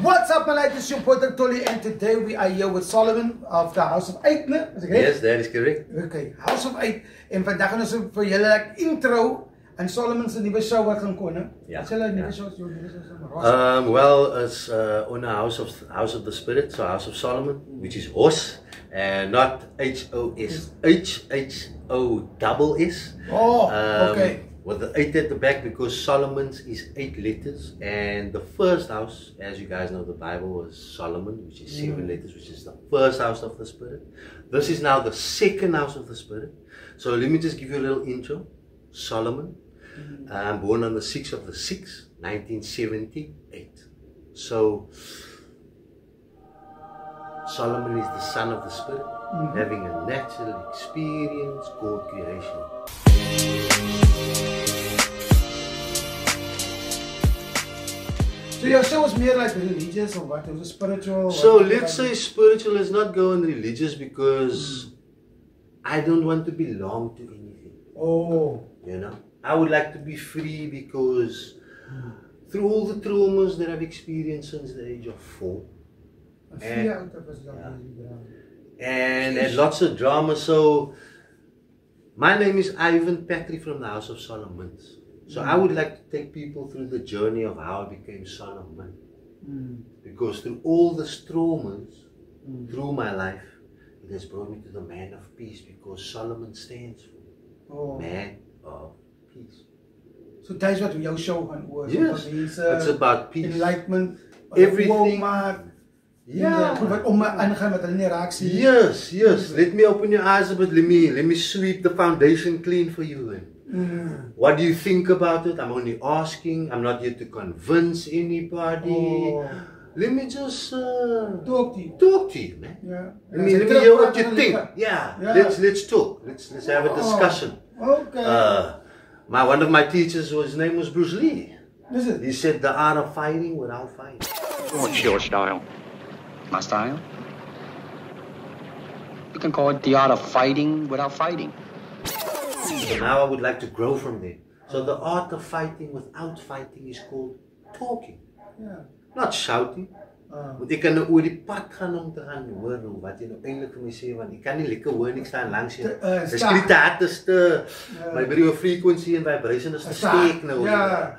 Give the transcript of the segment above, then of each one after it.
What's up, my ladies? It's your Porter Tolly, and today we are here with Solomon of the House of 8, ne? Is it correct? Yes, that is correct. Okay, House of 8. En vandag gaan ons vir julle intro aan Solomon se nuwe show wat gaan kom, ne? Ja. Wat julle nuwe show, Well, it's on a House of the Spirit, so House of Solomon, which is horse, and not H-O-S, H-H-O-S-S. Oh, okay. With the 8 at the back, because Solomon's is 8 letters, and the first house, as you guys know, the Bible was Solomon, which is 7 letters, which is the first house of the Spirit. This is now the second house of the Spirit. So let me just give you a little intro. Solomon, born on the 6th of the 6th, 1978. So Solomon is the son of the Spirit, having a natural experience called creation. So your show is more like religious or what? It was spiritual? So let's say spiritual, let's not go on religious, because I don't want to belong to anything. Oh. You know? I would like to be free, because through all the traumas that I've experienced since the age of 4, and lots of drama. So my name is Ivan Patrick from the House of Solomon. So I would like to take people through the journey of how I became Solomon. Because through all the traumas through my life, it has brought me to the man of peace, because Solomon stands for man of peace. So that's what your show was. Yes, it's about peace. Enlightenment. Everything. Yes, yes. Let me open your eyes a bit. Let me sweep the foundation clean for you. What do you think about it? I'm only asking. I'm not here to convince anybody. Let me just talk to you. Talk to you, man. Yeah. Let me hear what you think. Yeah. Let's talk. Let's have a discussion. Okay. One of my teachers, his name was Bruce Lee. Is it? He said the art of fighting without fighting. What's your style? My style? You can call it the art of fighting without fighting. So now I would like to grow from there. So the art of fighting without fighting is called talking. Yeah. Not shouting. Want ek kan nou oor die pad gaan om te gaan hoor wat jy nou eintlik vir my sê, want ek kan nie lekker hoor nie, ek staan langs jou. Dis kritaat is te my radio frequency en vibration is te steek nou. Ja.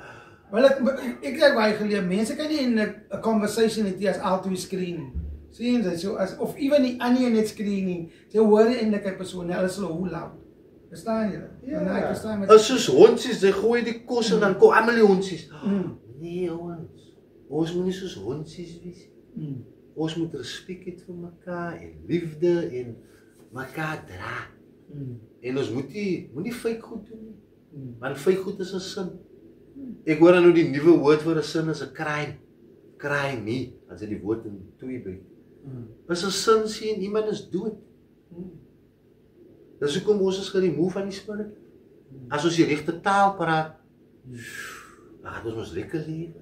Wel ek het baie geleer, mense kan nie in 'n conversation net as altyd screen. Sien jy so as of even die ander net screening. Jy hoor eintlik 'n persoon, hulle is hoe luid. Verstaan jy? Ja, ek verstaan met. As soos hondsies, jy gooi die kos en dan kom almal die hondsies. Nee, ons moet nie soos hondsies wees. Ons moet respek hê vir mekaar en liefde en mekaar dra. En ons moenie fake goed doen nie. Want fake goed is 'n sin. Ek hoor nou die nuwe woord vir 'n sin is 'n crime. Crime nie, as jy die woord in twee breek. Is 'n sin sien iemand is dood. Dis hoekom ons is geremove van die spirit. As ons die regte taal praat, dan gaan ons lekker lewe.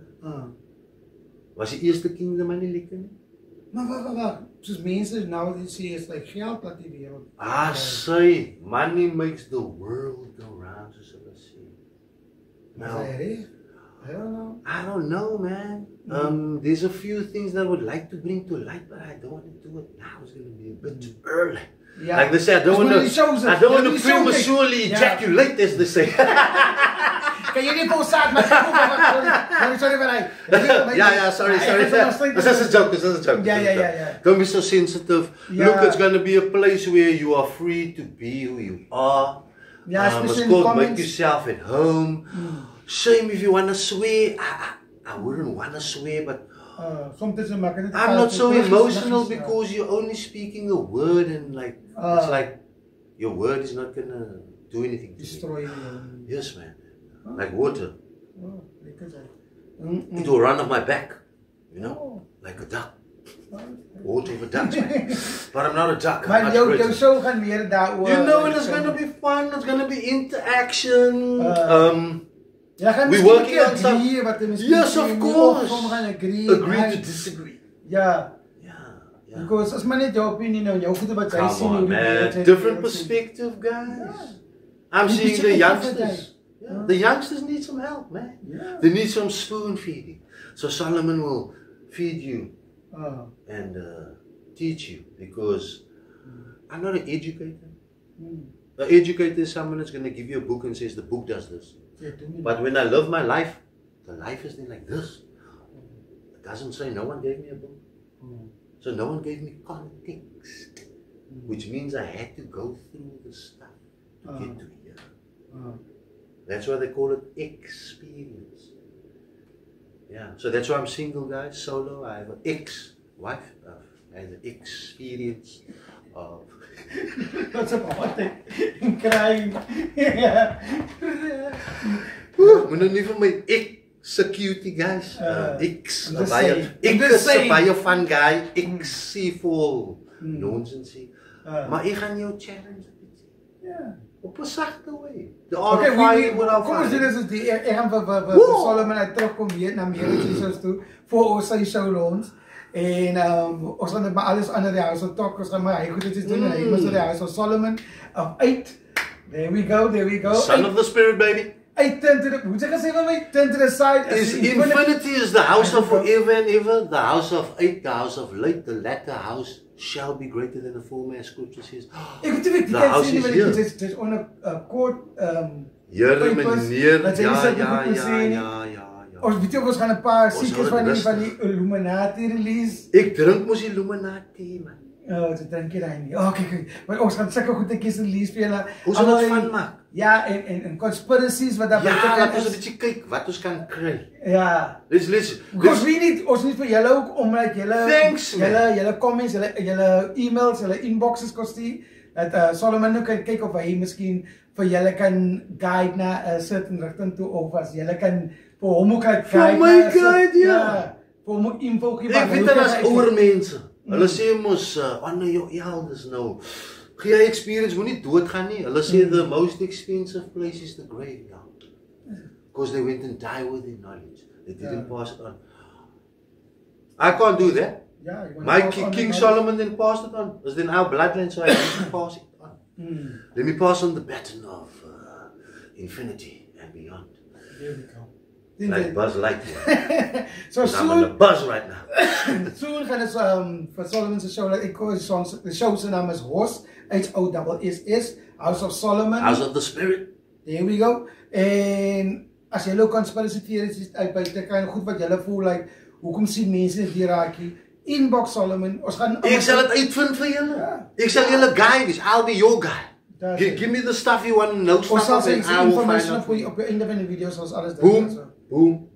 Was die eerste kingdom nie lekker nie? Maar wat? Soos mense nou sê is like geld wat die wêreld. Say, money makes the world go round, soos hulle sê. Now, I don't know, man. There's a few things that I would like to bring to light, but I don't want to do it now. It's going to be a bit too early. Yeah. Like they say, I don't want to prematurely ejaculate, as they say. Can you niet posten? Sorry, sorry. This is a joke. Yeah. Don't be so sensitive. Yeah. Look, it's going to be a place where you are free to be who you are. Yeah, it's called make yourself at home. Shame if you want to swear. I wouldn't want to swear, but I'm not so emotional, because you're only speaking a word, and like it's like your word is not gonna do anything to destroy you. Yes, man. Like water. It will run off my back, you know, like a duck. Water of a duck, man. But I'm not a duck. Maar jou show gaan weer daaroor. You know, it's gonna be fun. It's gonna be interaction. We're working on something. Yes, of course. Agree to disagree. Yeah. Because as maar net jou opinie nou, jou goede wat jy sien hoe man. Different perspective, guys. I'm seeing the youngsters. The youngsters need some help, man. They need some spoon feeding. So Solomon will feed you and teach you, because I'm not an educator. An educator is someone that's going to give you a book and says the book does this. But when I live my life, the life is then like this. It doesn't say no one gave me a book. So no one gave me context, which means I had to go through the stuff to get to here. That's why they call it experience. Yeah, so that's why I'm single, guys, solo. I have an ex-wife. I have the experience of... What's about it? Crying. Moet nou nie vir my security, guys. Ek is 'n baie fun guy. Ek sê vol nonsense. Maar ek gaan jou challenge. Ja. Op 'n sagte way. Okay, kom ons doen dit. Ek gaan vir Solomon uit terugkom weer na Amerika toe vir ons sy show launch. En ons gaan maar alles ander die House of Talk, ons gaan maar hy goed iets doen en hy moet die House of Solomon of 8. There we go. Son of the Spirit, baby. 8 turn to the, hoe sê gesê van my? Turn to the side. Infinity is the house of forever and ever, the house of 8, the house of light, the latter house shall be greater than the former, as scripture says. The house is here. There's on a court, Here, meneer, ja. Ons weet ons gaan 'n paar seekers van die Illuminati release. Ek drink mos Illuminati, man. Dit drink jy daai nie. Kyk, maar ons gaan sulke goedetjies release vir julle. Ons gaan dit van maak. Ja, en conspiracies wat daar buite kan. Ja, laat ons 'n bietjie kyk wat ons kan kry. Ja. Let's ons nie vir julle ook omdat julle comments, julle emails, julle inboxes kos die dat Solomon nou kan kyk of hy miskien vir julle kan guide na 'n certain rigting toe, of as julle kan vir hom ook guide. Vir my guide, ja. Vir hom info gee. Ek weet dat as ouer mense, hulle sê mos honor your elders nou. Gee jy experience, moenie doodgaan nie. Hulle sê the most expensive place is the graveyard. Because they went and died with their knowledge. They didn't pass it on. I can't do that. Yeah, my King Solomon then passed it on. It was then our bloodline, so I need to pass it on. Let me pass on the baton of infinity and beyond. There we go. Like Buzz Lightyear. So I'm on the buzz right now. Soon gaan ons vir Solomon se show, ek koos songs, die show se naam is HOSS, HOSS, House of Solomon. House of the Spirit. There we go. En as jy ook conspiracy theories uitbuite kan, goed wat julle voel, like, hoekom sien mense dit hier raakie? Inbox Solomon, ons gaan... Ek sal dit uitvind vir julle. Ek sal julle guide, I'll be your guy. Give me the stuff you want to know. Ons sal sê information op die einde van die video, soos alles doen. Boom.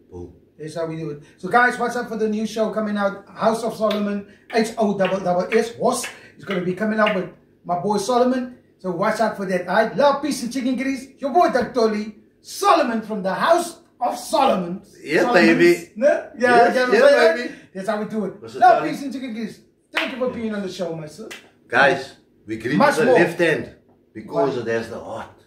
That's how we do it. So guys, what's up for the new show coming out? House of Solomon, HOSS, HOSS. It's going to be coming out with my boy Solomon. So watch out for that. I love peace and chicken grease. Your boy Dr. Solomon from the House of Solomon. Yeah, Solomons. baby. No? Yeah, baby. That's how we do it. Love peace and chicken grease. Thank you for being on the show, my son. Guys, we greet with the left hand because there's the heart.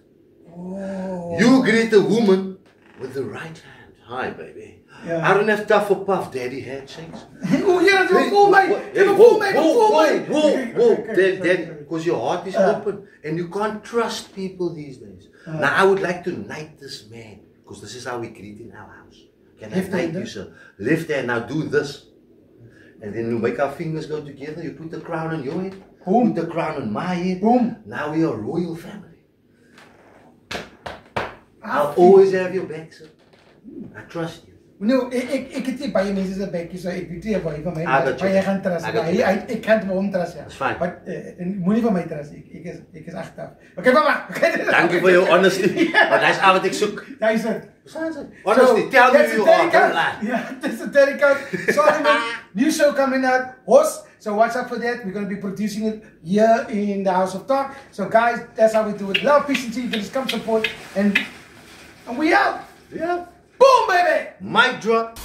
You greet a woman with the right hand. Hi, baby. Yeah. I don't have tough or puff daddy handshakes. Oh, yeah, you're a fool, mate. Whoa. Daddy, because your heart is open and you can't trust people these days. Now, I would like to knight this man because this is how we greet in our house. Can I knight you, sir? Left hand, now do this. And then you make our fingers go together. You put the crown on your head. Boom. Put the crown on my head. Boom. Now we are a royal family. I'll always have your back, sir. I trust you. No, ek het nie baie mense se bekkie, so ek weet nie baie van my, maar jy gaan trust. Ek kan hom trust, ja. It's fine. But moenie van my trust, ek is agter. Okay, mama. Dankie vir jou honesty. Want dis al wat ek soek. Daar is dit. Honestly, tell me you are. Yeah, that's the dedicated. Solomon, new show coming out, HOSS. So watch out for that. We're going to be producing it here in the House of Talk. So guys, that's how we do it. Love, peace, and chicken. Come support, and we out. Yeah. Boom, baby! Mic drop.